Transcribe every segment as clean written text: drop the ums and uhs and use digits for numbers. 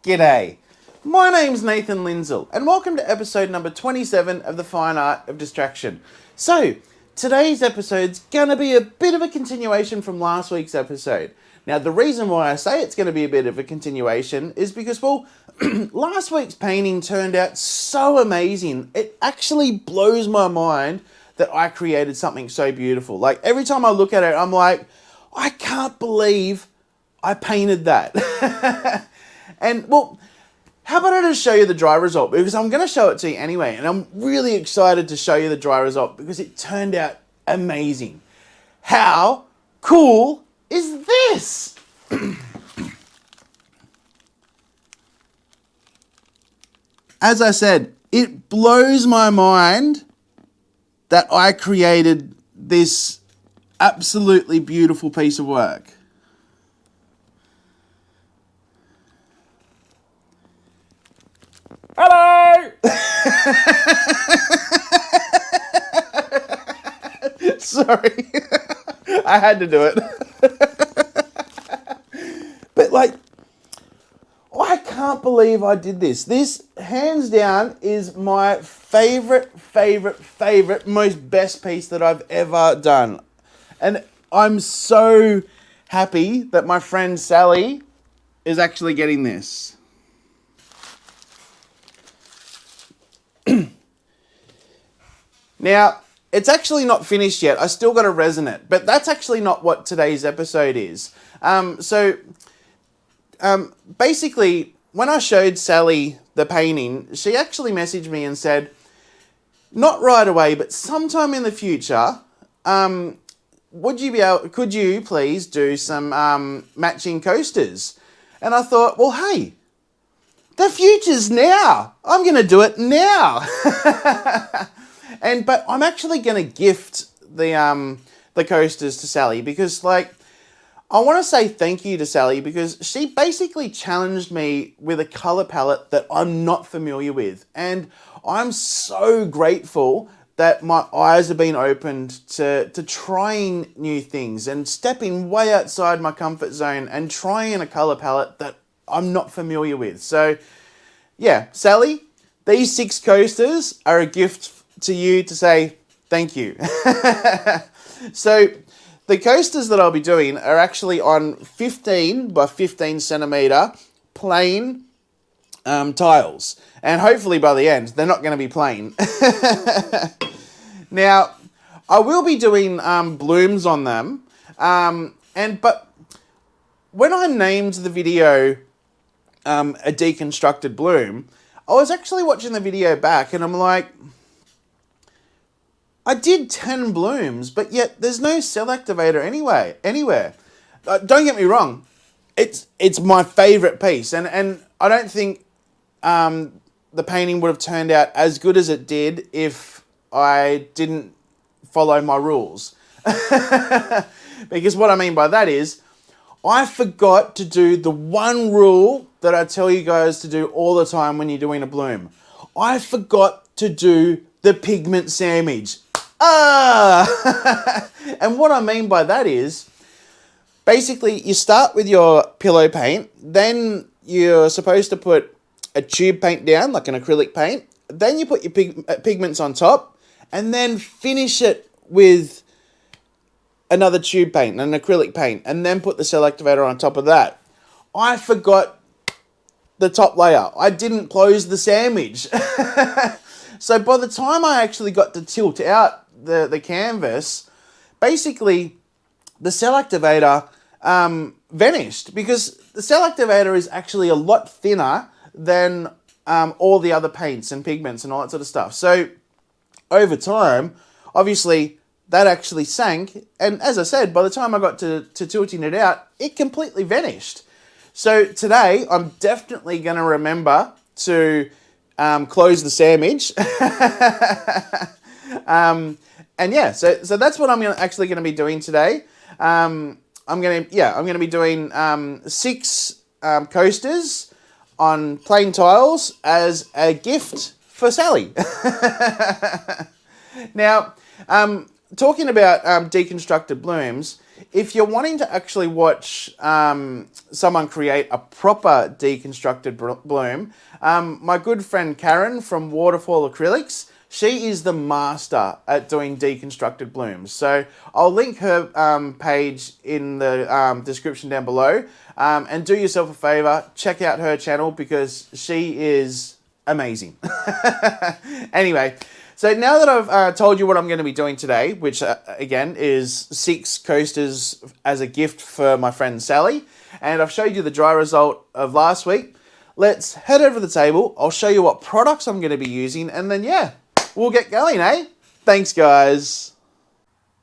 G'day, my name's Nathan Lindsell and welcome to episode number 27 of The Fine Art of Distraction. So, today's episode's gonna be a bit of a continuation from last week's episode. Now, the reason why I say it's gonna be a bit of a continuation is because, well, last week's painting turned out so amazing. It actually blows my mind that I created something so beautiful. Like, every time I look at it, I'm like, I can't believe I painted that. And, well, how about I just show you the dry result? Because I'm going to show it to you anyway. And I'm really excited to show you the dry result because it turned out amazing. How cool is this? As I said, it blows my mind that I created this absolutely beautiful piece of work. Hello! Sorry. I had to do it. But like, I can't believe I did this. This, hands down, is my favorite, most best piece that I've ever done. And I'm so happy that my friend Sally is actually getting this. Now, it's actually not finished yet. I still got to resin it, but that's actually not what today's episode is. Basically, when I showed Sally the painting, she actually messaged me and said, not right away, but sometime in the future, could you please do some matching coasters? And I thought, well, hey, the future's now. I'm going to do it now. But I'm actually going to gift the coasters to Sally because, like, I want to say thank you to Sally because she basically challenged me with a color palette that I'm not familiar with. And I'm so grateful that my eyes have been opened to trying new things and stepping way outside my comfort zone and trying a color palette that I'm not familiar with. So, yeah, Sally, these 6 coasters are a gift to you to say thank you. So the coasters that I'll be doing are actually on 15 by 15 centimeter plain tiles. And hopefully by the end, they're not going to be plain. Now, I will be doing blooms on them. But when I named the video a deconstructed bloom, I was actually watching the video back and I'm like, I did 10 blooms, but yet there's no cell activator anywhere. Don't get me wrong, it's my favorite piece, and I don't think the painting would have turned out as good as it did if I didn't follow my rules. Because what I mean by that is, I forgot to do the one rule that I tell you guys to do all the time when you're doing a bloom. I forgot to do the pigment sandwich. And what I mean by that is, basically you start with your pillow paint, then you're supposed to put a tube paint down, like an acrylic paint, then you put your pigments on top, and then finish it with another tube paint, an acrylic paint, and then put the cell activator on top of that. I forgot the top layer. I didn't close the sandwich. So by the time I actually got to tilt out the canvas, basically the cell activator vanished because the cell activator is actually a lot thinner than all the other paints and pigments and all that sort of stuff. So over time, obviously, that actually sank. And as I said, by the time I got to tilting it out, it completely vanished. So today, I'm definitely going to remember to close the sandwich. And yeah, so that's what I'm actually going to be doing today. I'm going to be doing 6 coasters on plain tiles as a gift for Sally. Now, talking about deconstructed blooms, if you're wanting to actually watch someone create a proper deconstructed bloom, my good friend Karen from Waterfall Acrylics, she is the master at doing deconstructed blooms. So I'll link her page in the description down below. And do yourself a favor, check out her channel because she is amazing. Anyway, so now that I've told you what I'm going to be doing today, which again is 6 coasters as a gift for my friend Sally, and I've showed you the dry result of last week, let's head over to the table. I'll show you what products I'm going to be using, and then yeah, we'll get going, eh? Thanks, guys.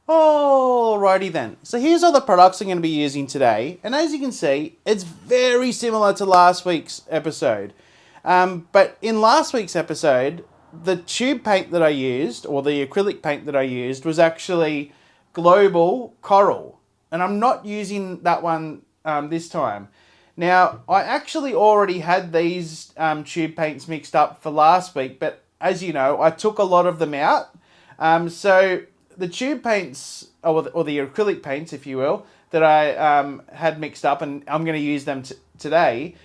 Alrighty then. So here's all the products I'm going to be using today, and as you can see, it's very similar to last week's episode. But in last week's episode, the tube paint that I used, or the acrylic paint that I used, was actually Global Coral. And I'm not using that one this time. Now, I actually already had these tube paints mixed up for last week, but as you know, I took a lot of them out. So the tube paints, or the acrylic paints, if you will, that I had mixed up, and I'm going to use them today,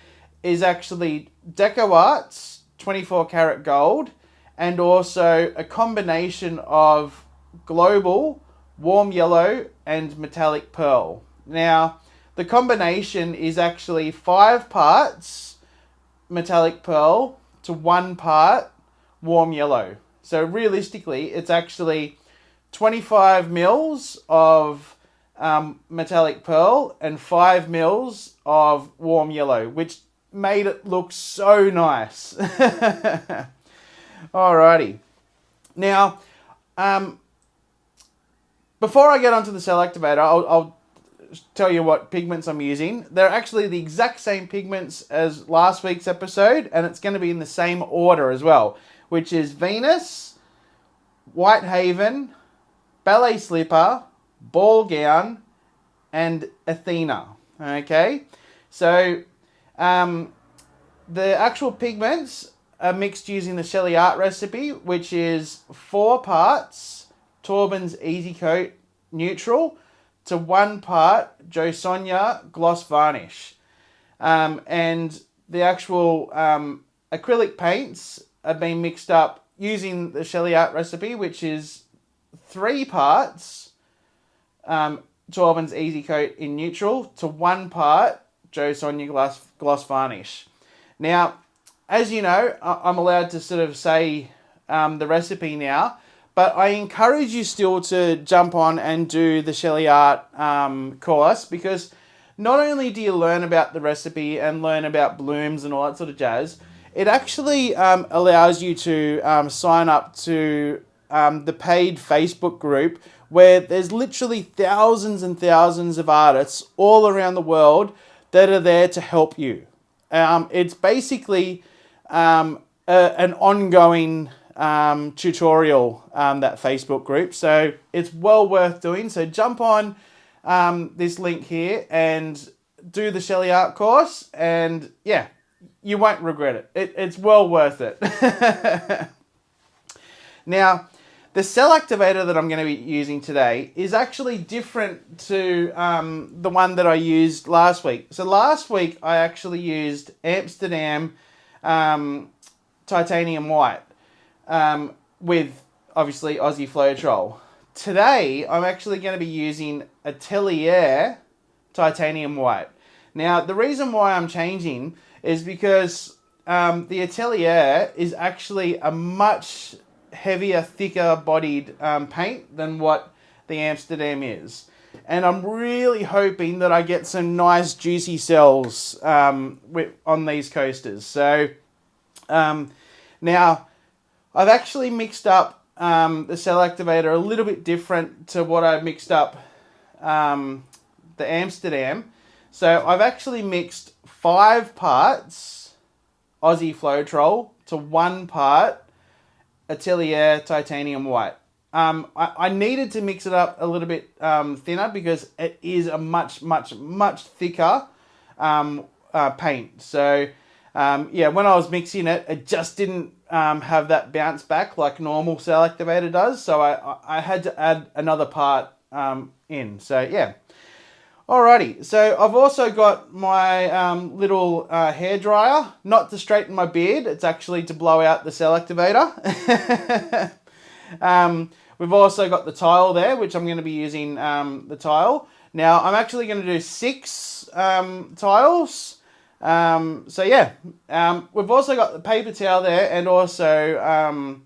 is actually Deco Arts 24 karat gold, and also a combination of Global, Warm Yellow, and Metallic Pearl. Now, the combination is actually 5 parts Metallic Pearl to 1 part Warm Yellow. So realistically, it's actually 25 mils of Metallic Pearl and 5 mils of Warm Yellow, which made it look so nice. Alrighty. Now, before I get onto the cell activator, I'll tell you what pigments I'm using. They're actually the exact same pigments as last week's episode, and it's going to be in the same order as well, which is Venus, Whitehaven, Ballet Slipper, Ball Gown, and Athena. Okay, so the actual pigments are mixed using the Shelee Art recipe, which is 4 parts Torben's Easy Coat Neutral to 1 part Jo Sonja Gloss Varnish. And the actual acrylic paints have been mixed up using the Shelee Art recipe, which is 3 parts Torben's Easy Coat in Neutral to 1 part Jo Sonja Gloss Varnish. Now, as you know, I'm allowed to sort of say the recipe now, but I encourage you still to jump on and do the Shelee Art course, because not only do you learn about the recipe and learn about blooms and all that sort of jazz, it actually allows you to sign up to the paid Facebook group, where there's literally thousands and thousands of artists all around the world that are there to help you. It's basically an ongoing tutorial, that Facebook group. So it's well worth doing. So jump on this link here and do the Shelee Art course, and yeah, you won't regret it. It's well worth it. Now, the cell activator that I'm going to be using today is actually different to the one that I used last week. So last week I actually used Amsterdam Titanium White with obviously Aussie Floetrol. Today I'm actually going to be using Atelier Titanium White. Now the reason why I'm changing is because the Atelier is actually a much heavier, thicker bodied paint than what the Amsterdam is. And I'm really hoping that I get some nice juicy cells on these coasters. So now I've actually mixed up the cell activator a little bit different to what I mixed up the Amsterdam. So I've actually mixed 5 parts Aussie Floetrol to 1 part Atelier Titanium White. I needed to mix it up a little bit thinner because it is a much thicker paint. So yeah, when I was mixing it, it just didn't have that bounce back like normal cell activator does. So I had to add another part in. So yeah. Alrighty, so I've also got my little hair dryer, not to straighten my beard, it's actually to blow out the cell activator. We've also got the tile there, which I'm going to be using the tile. Now, I'm actually going to do 6 tiles. So yeah, we've also got the paper towel there, and also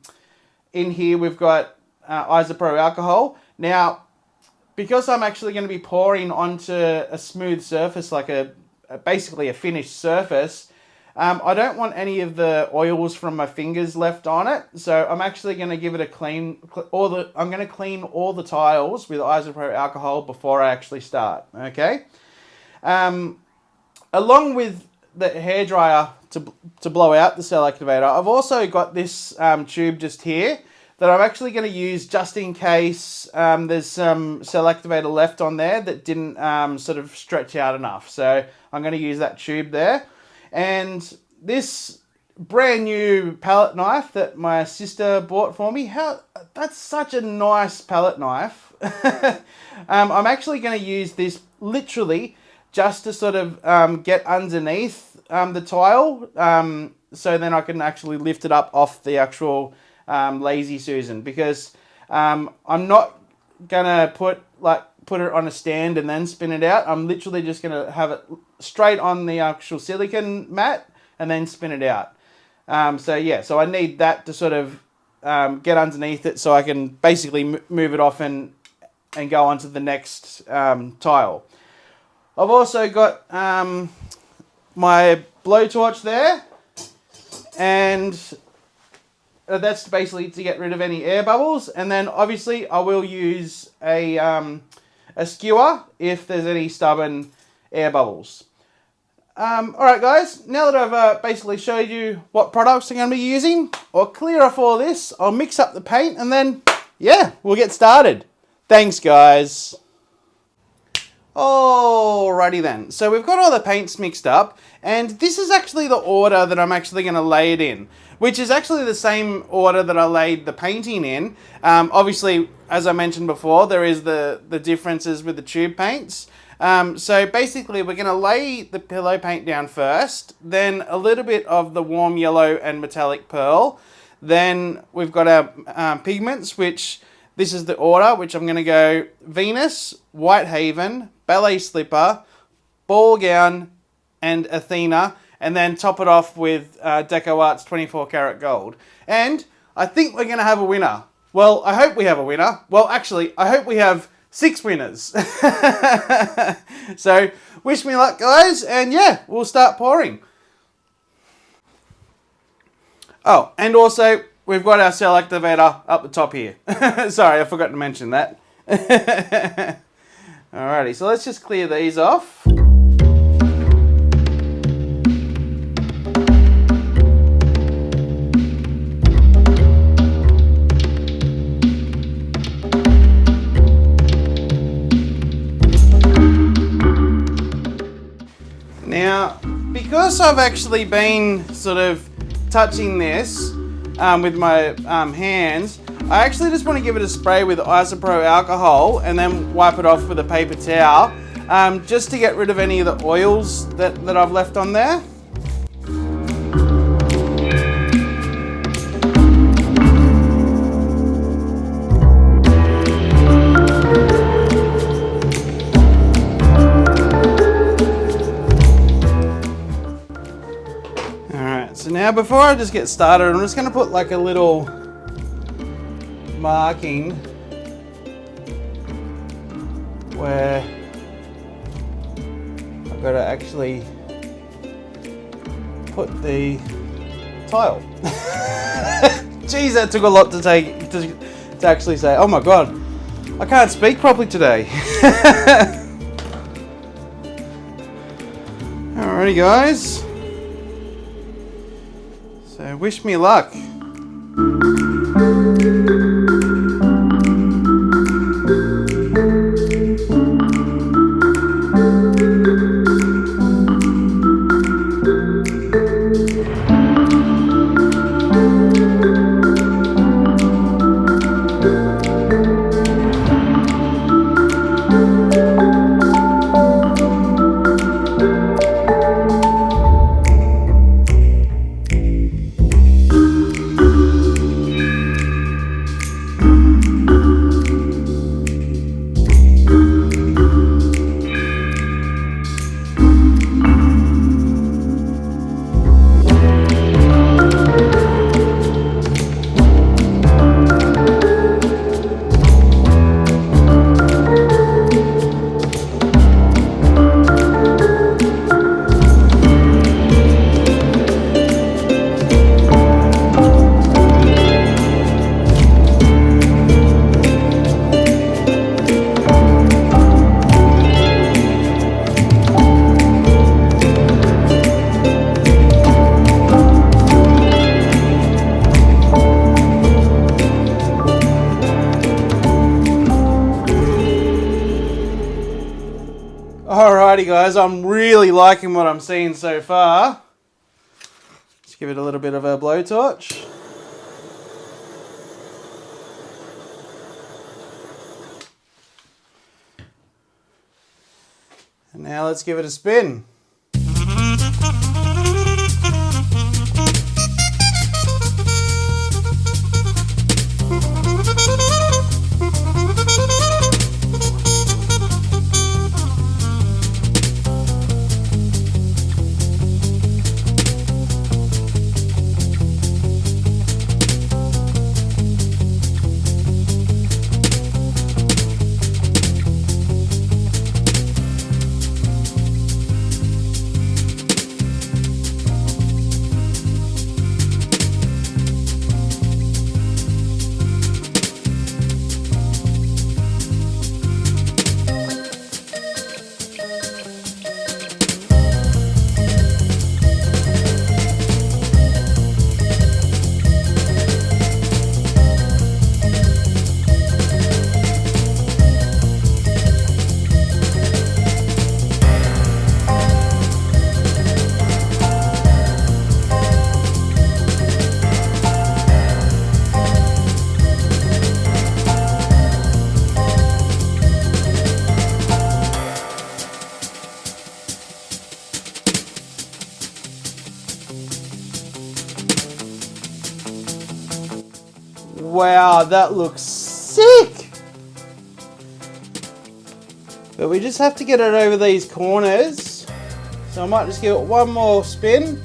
in here we've got isopropyl alcohol. Now, because I'm actually going to be pouring onto a smooth surface, like basically a finished surface, I don't want any of the oils from my fingers left on it. So I'm actually going to give it a clean, I'm going to clean all the tiles with isopropyl alcohol before I actually start, okay? Along with the hairdryer to blow out the cell activator, I've also got this tube just here that I'm actually going to use just in case there's some cell activator left on there that didn't sort of stretch out enough. So I'm going to use that tube there. And this brand new palette knife that my sister bought for me, that's such a nice palette knife. I'm actually going to use this literally just to sort of get underneath the tile, so then I can actually lift it up off the actual Lazy Susan, because I'm not gonna put it on a stand and then spin it out. I'm literally just gonna have it straight on the actual silicone mat and then spin it out. So yeah, so I need that to sort of get underneath it so I can basically move it off and go on to the next tile. I've also got my blowtorch there, and that's basically to get rid of any air bubbles. And then obviously I will use a skewer if there's any stubborn air bubbles. Alright guys, now that I've basically showed you what products I'm going to be using, I'll clear off all this, I'll mix up the paint, and then yeah, we'll get started. Thanks guys. Alrighty then, so we've got all the paints mixed up, and this is actually the order that I'm actually going to lay it in, which is actually the same order that I laid the painting in. Obviously, as I mentioned before, there is the differences with the tube paints. So basically, we're going to lay the pillow paint down first, then a little bit of the warm yellow and metallic pearl. Then we've got our pigments, which this is the order, which I'm going to go Venus, Whitehaven, Ballet Slipper, Ball Gown, and Athena, and then top it off with Deco Art's 24 karat gold. And I think we're going to have a winner. Well, I hope we have a winner. Well, actually, I hope we have 6 winners. So, wish me luck, guys, and yeah, we'll start pouring. Oh, and also, we've got our cell activator up the top here. Sorry, I forgot to mention that. Alrighty, so let's just clear these off. Now, because I've actually been sort of touching this with my hands, I actually just want to give it a spray with isopropyl alcohol and then wipe it off with a paper towel, just to get rid of any of the oils that I've left on there. So now before I just get started, I'm just going to put like a little marking where I've got to actually put the tile. Jeez, that took a lot to actually say. Oh my god, I can't speak properly today. Alrighty guys. So wish me luck. Alrighty guys, I'm really liking what I'm seeing so far. Let's give it a little bit of a blowtorch. And now let's give it a spin. Wow, that looks sick! But we just have to get it over these corners. So I might just give it one more spin.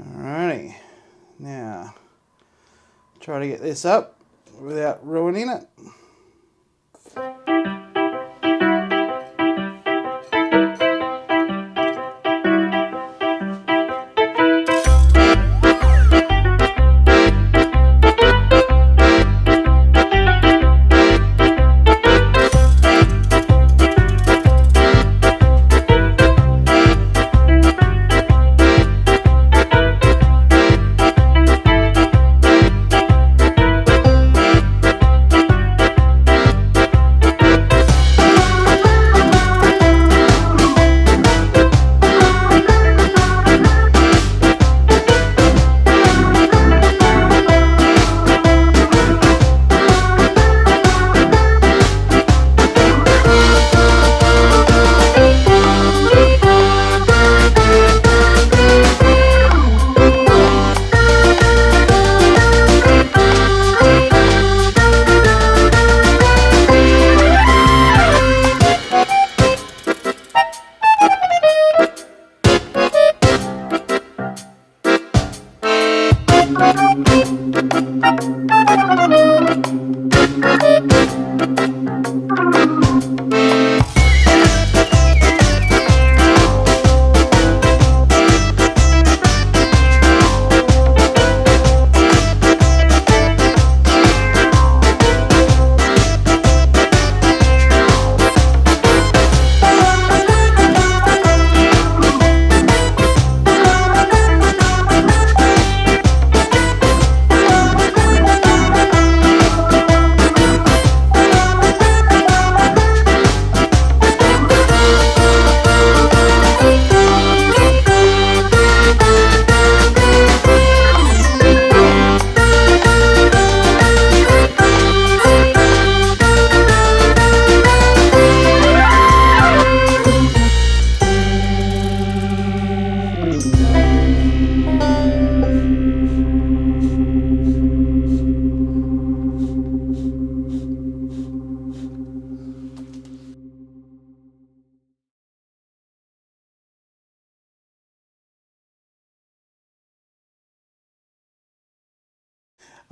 Alrighty, now try to get this up without ruining it.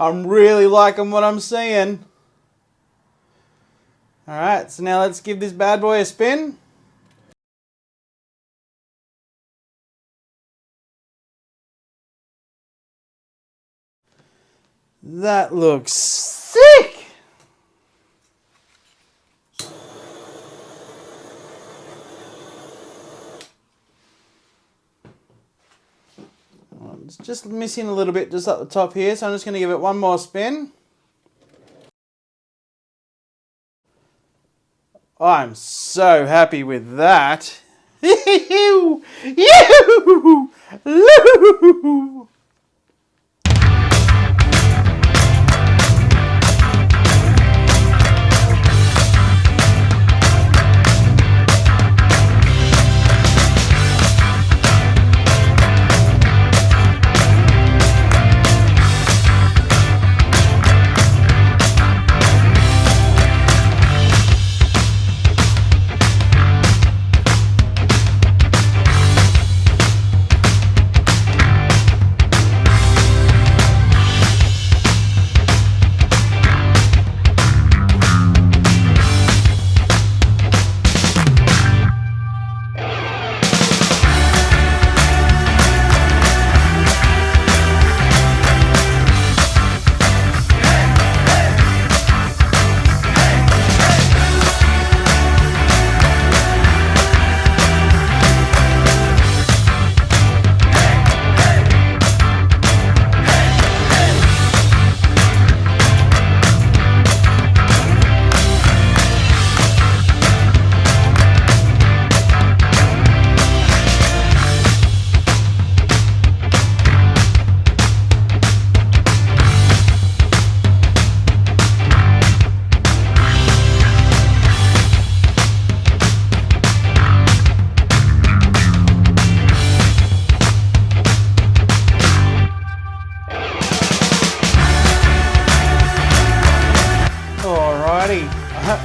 I'm really liking what I'm seeing. Alright, so now let's give this bad boy a spin. That looks sick! It's just missing a little bit just at the top here, so I'm just going to give it one more spin. I'm so happy with that. Yoo-hoo! Yoo-hoo!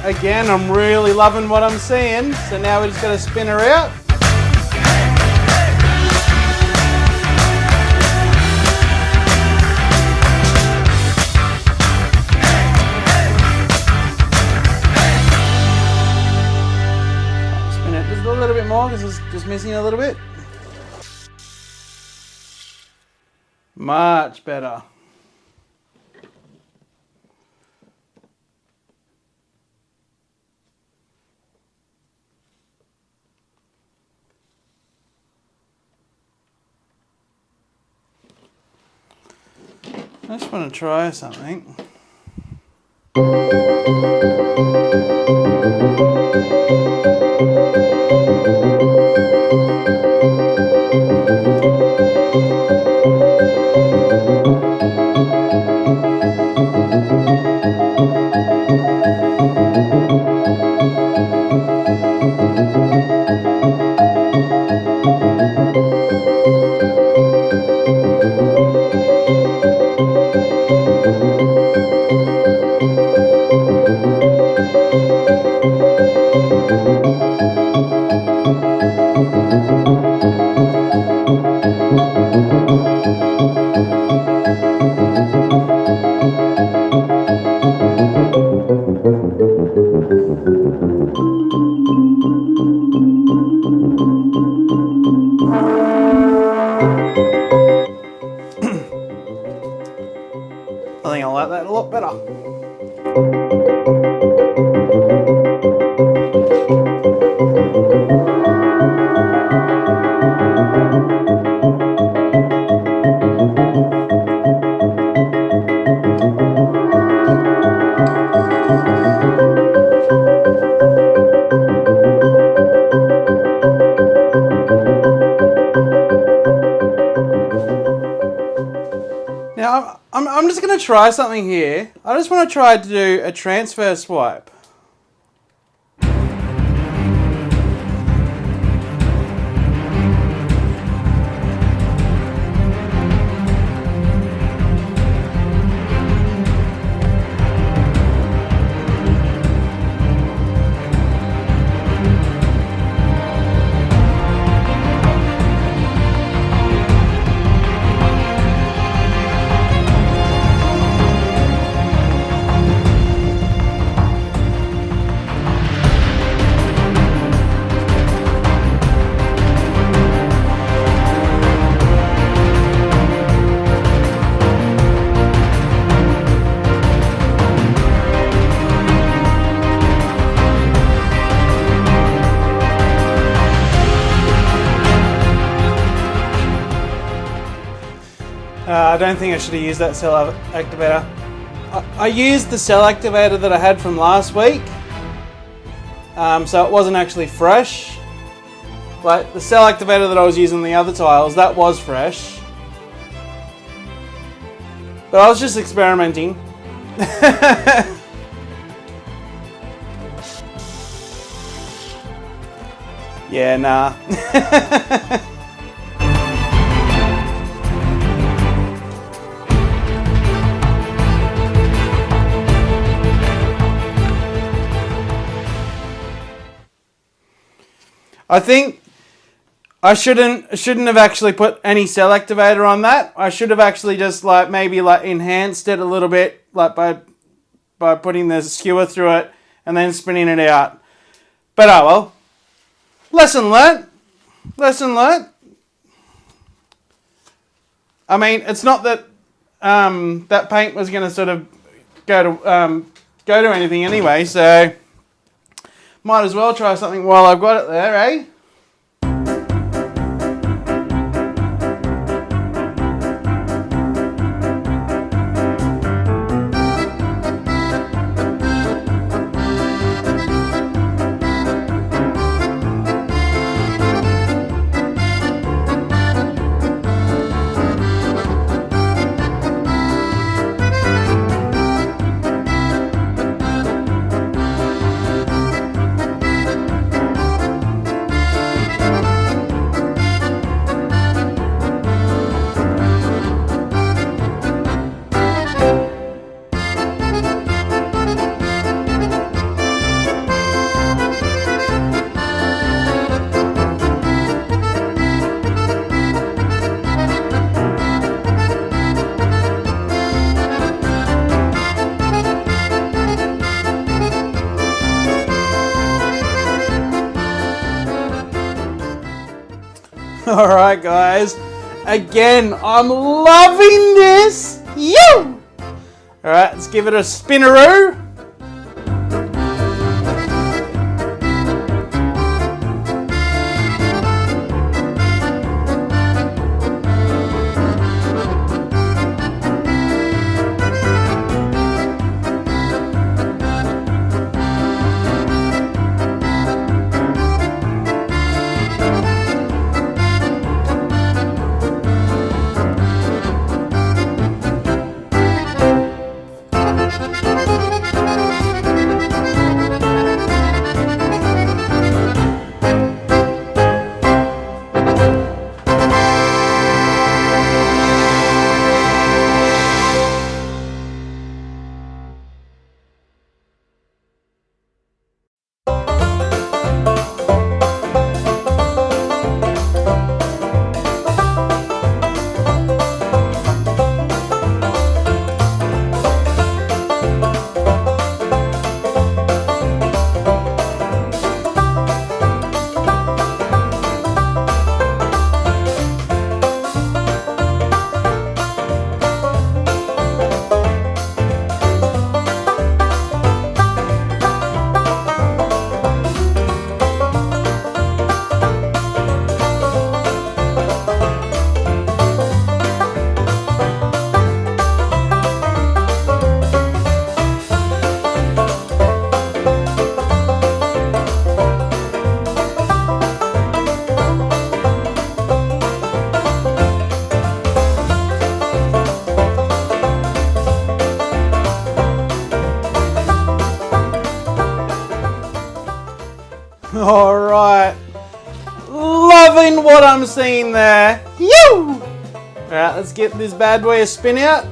Again, I'm really loving what I'm seeing. So now we're just going to spin her out. Spin it just a little bit more because it's just missing a little bit. Much better. I just want to try something. I think I like that a lot better. Now, I'm just going to try something here. I just want to try to do a transfer swipe. I don't think I should have used that cell activator. I used the cell activator that I had from last week. So it wasn't actually fresh. Like the cell activator that I was using on the other tiles, that was fresh. But I was just experimenting. Yeah, nah. I think I shouldn't have actually put any cell activator on that. I should have actually just like maybe like enhanced it a little bit, like by putting the skewer through it and then spinning it out. But oh well. Lesson learnt. Lesson learnt. I mean, it's not that that paint was going to sort of go to anything anyway, so might as well try something while I've got it there, eh? Alright guys, again, I'm loving this! You! Alright, let's give it a spinneroo. Alright, loving what I'm seeing there. You! Alright, let's get this bad boy a spin out.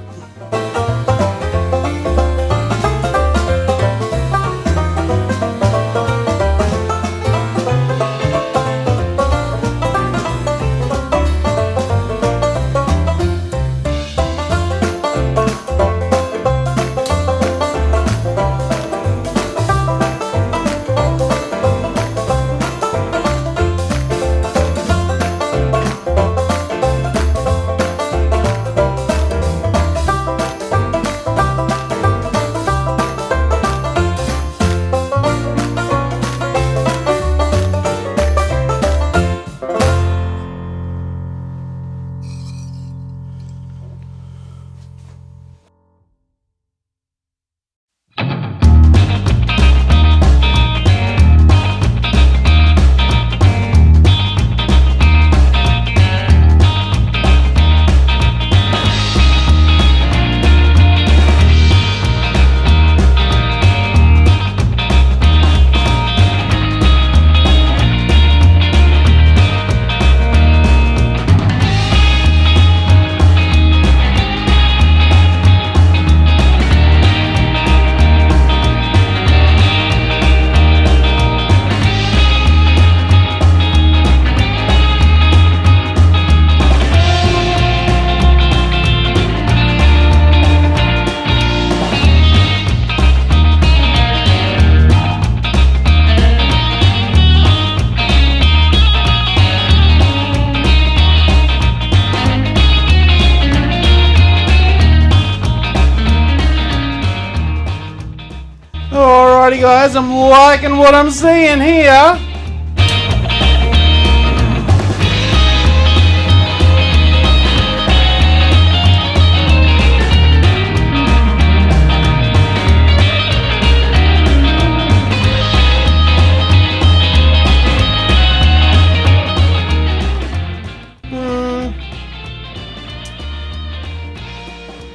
Alrighty guys, I'm liking what I'm seeing here.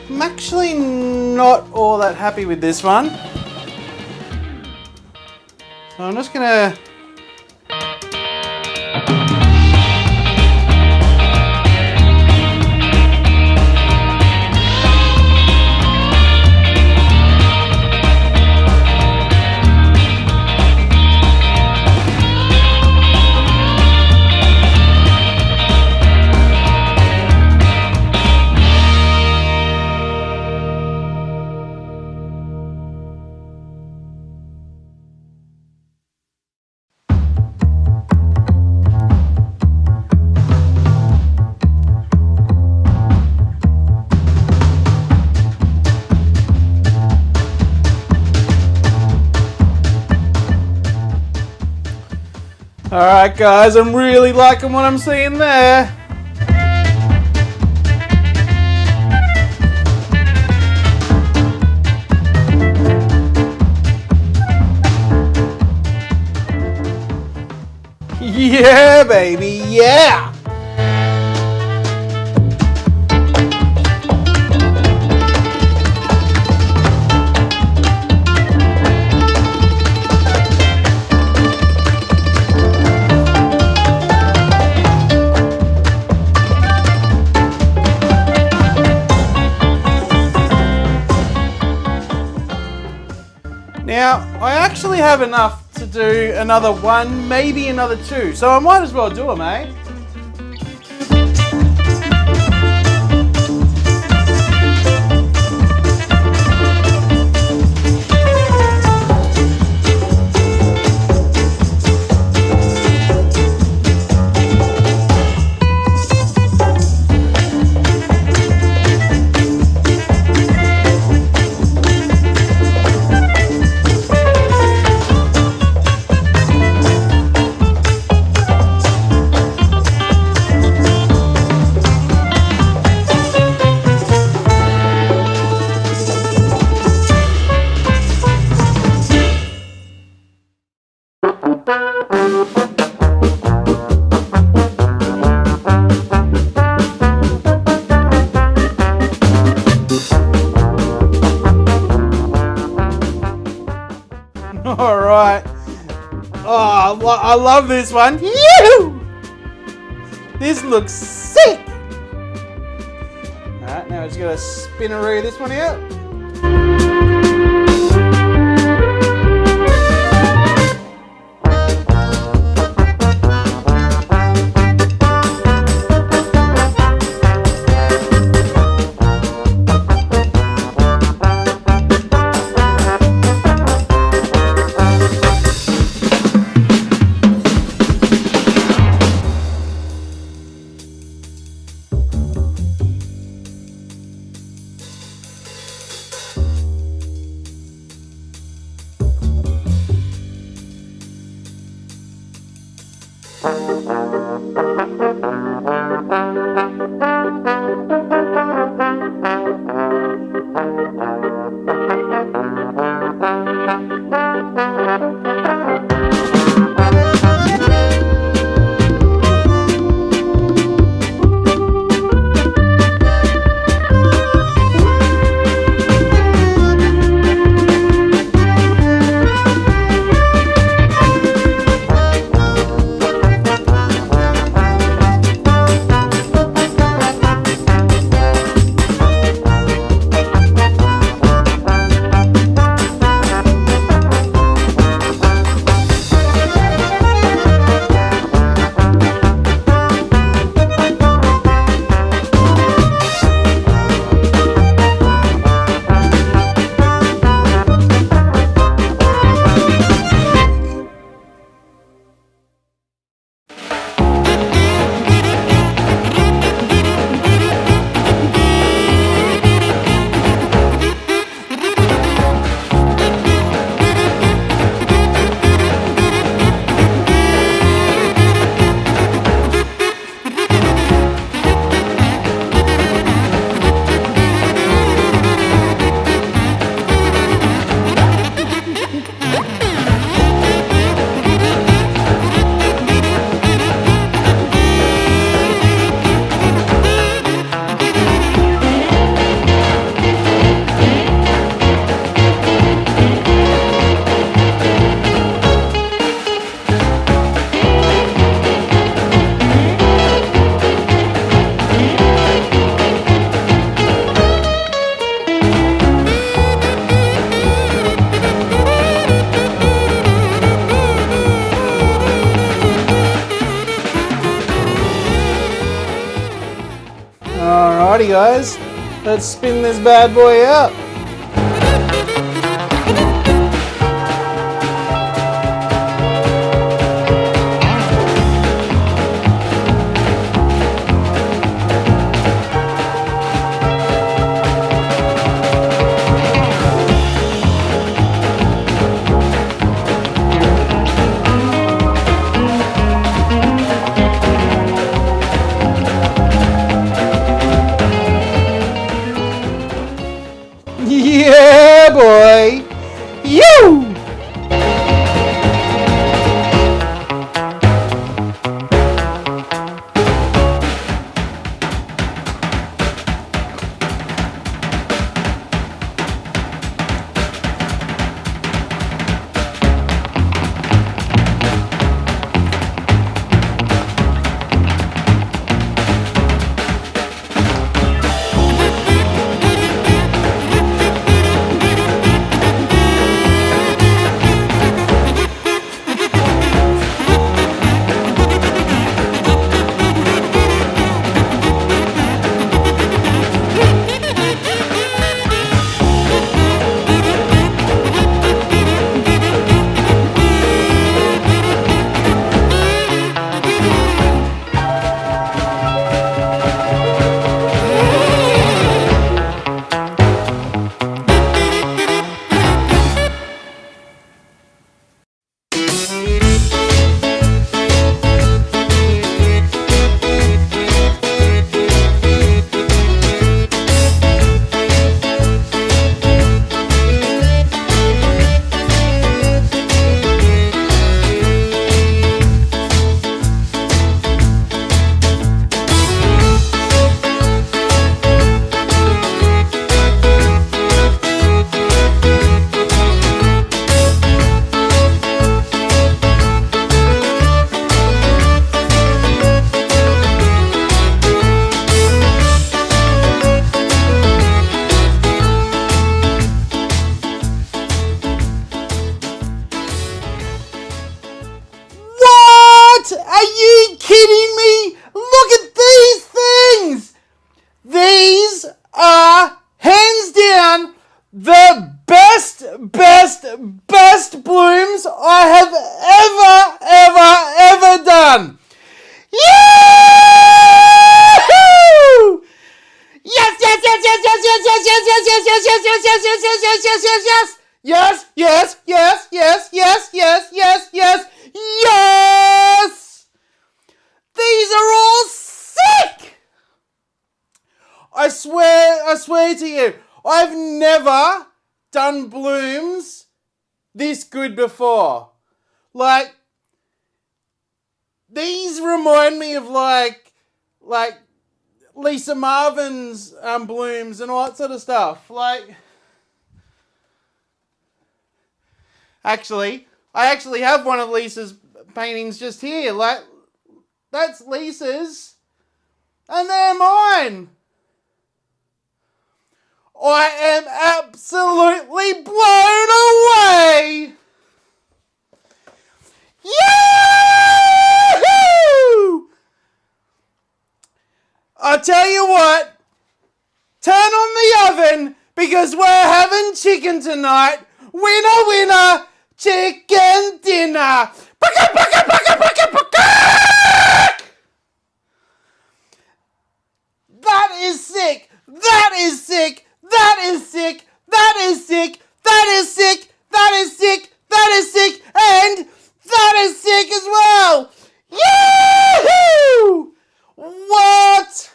I'm actually not all that happy with this one. So I'm just gonna Alright guys, I'm really liking what I'm seeing there. Yeah baby, yeah! Now, I actually have enough to do another one, maybe another two, so I might as well do them, eh? Alright. Oh, I love this one. Yoo! This looks sick! Alright, now we're just gonna spinneroo this one out. Alrighty guys, let's spin this bad boy out. Yeah, boy. You. Are you kidding me? Look at these things! These are hands down the best blooms I have ever done. Yahoo! Yes! These are all sick! I swear to you, I've never done blooms this good before. Like, these remind me of like Lisa Marvin's blooms and all that sort of stuff. Like, I actually have one of Lisa's paintings just here. Like, that's Lisa's, and they're mine. I am absolutely blown away. Yahoo! I'll tell you what, turn on the oven because we're having chicken tonight. Winner, winner, chicken dinner. That is sick. That is sick. That is sick. That is sick. That is sick. That is sick. That is sick. And that is sick as well. Yahoo! What?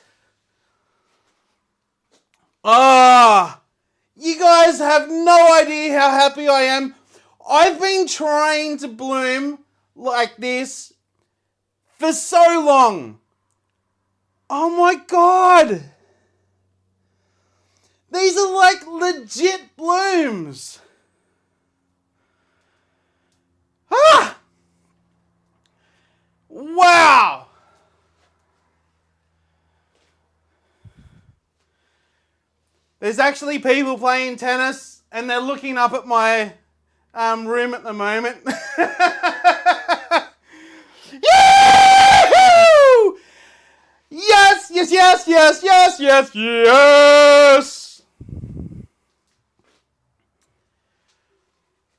You guys have no idea how happy I am. I've been trying to bloom like this for so long. Oh my God. These are like legit blooms. Wow. There's actually people playing tennis and they're looking up at my room at the moment. Yahoo! Yes! yes, yes, yes, yes, yes, yes.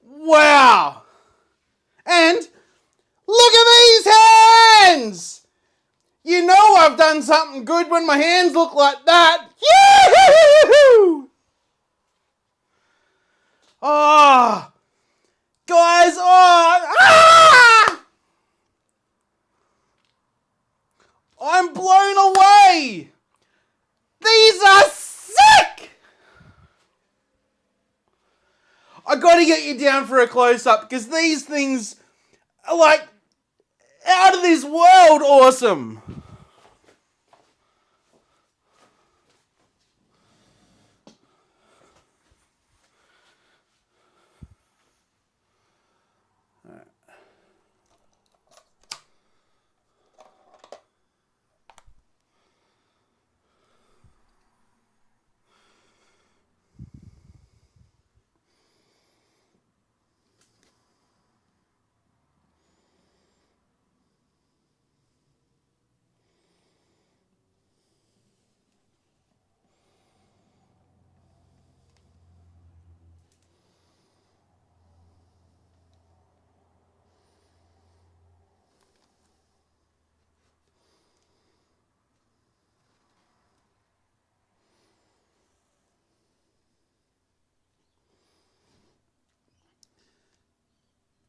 Wow. And look at these hands. You know I've done something good when my hands look like that. Yee-hoo-hoo-hoo-hoo! Oh, guys, oh, ah! I'm blown away. These are sick. I gotta get you down for a close-up because these things are like out of this world awesome.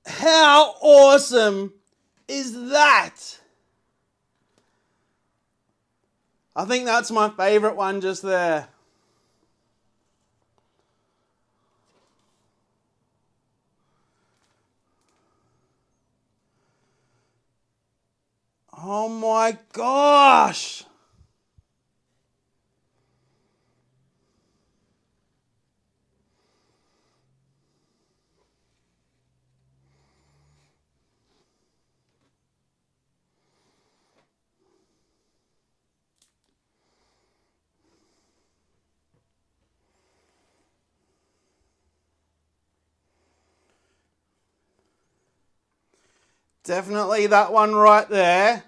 How awesome is that? I think that's my favorite one just there. Oh my gosh. Definitely that one right there.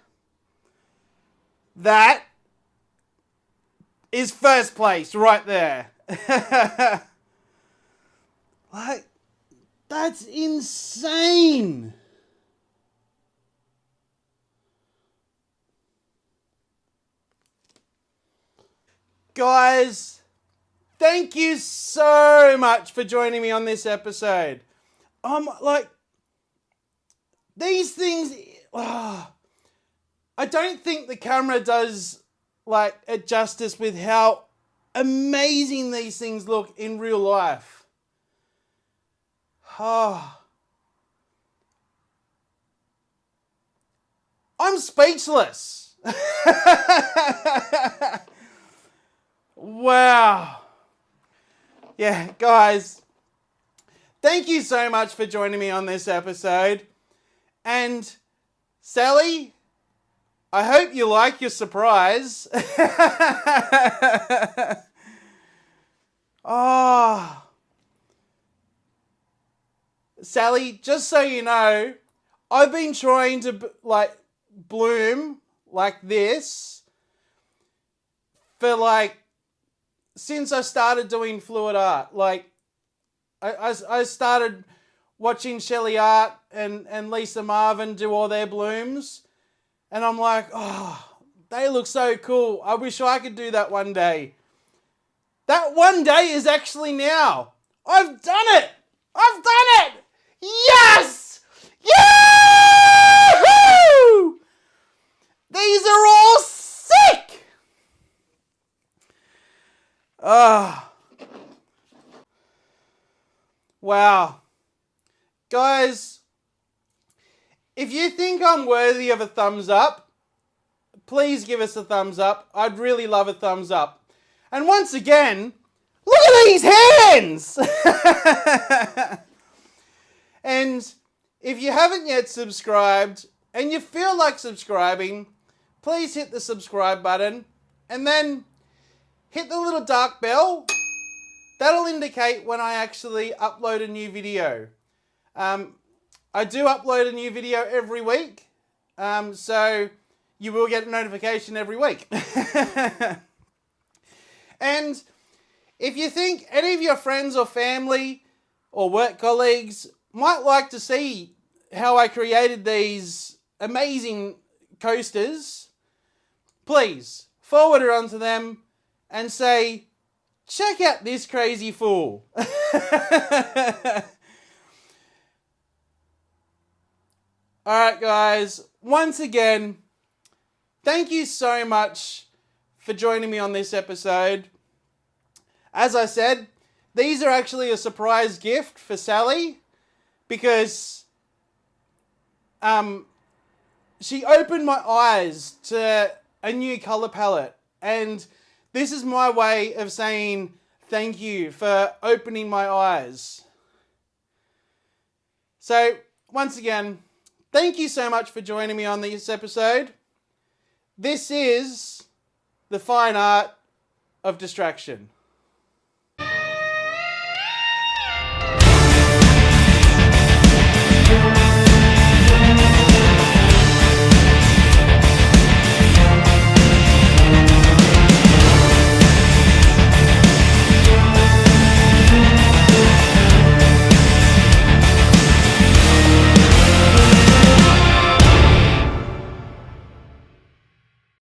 That is first place right there. Like, that's insane. Guys, thank you so much for joining me on this episode. Like, these things, I don't think the camera does like it justice with how amazing these things look in real life. Oh. I'm speechless. Wow. Yeah, guys, thank you so much for joining me on this episode. And Sally, I hope you like your surprise. Oh. Sally, just so you know, I've been trying to like bloom like this for like since I started doing fluid art. Like I started watching Shelee Art and Lisa Marvin do all their blooms. And I'm like, oh, they look so cool. I wish I could do that one day. That one day is actually now. I've done it. I've done it. Yes! Yahoo! These are all sick. Wow. Guys, if you think I'm worthy of a thumbs up, please give us a thumbs up. I'd really love a thumbs up. And once again, look at these hands! And if you haven't yet subscribed and you feel like subscribing, please hit the subscribe button and then hit the little dark bell. That'll indicate when I actually upload a new video. I do upload a new video every week. So you will get a notification every week. And if you think any of your friends or family or work colleagues might like to see how I created these amazing coasters, please forward it on to them and say, check out this crazy fool. Alright guys, once again, thank you so much for joining me on this episode. As I said, these are actually a surprise gift for Sally because she opened my eyes to a new colour palette, and this is my way of saying thank you for opening my eyes. So, once again, thank you so much for joining me on this episode. This is the fine art of distraction.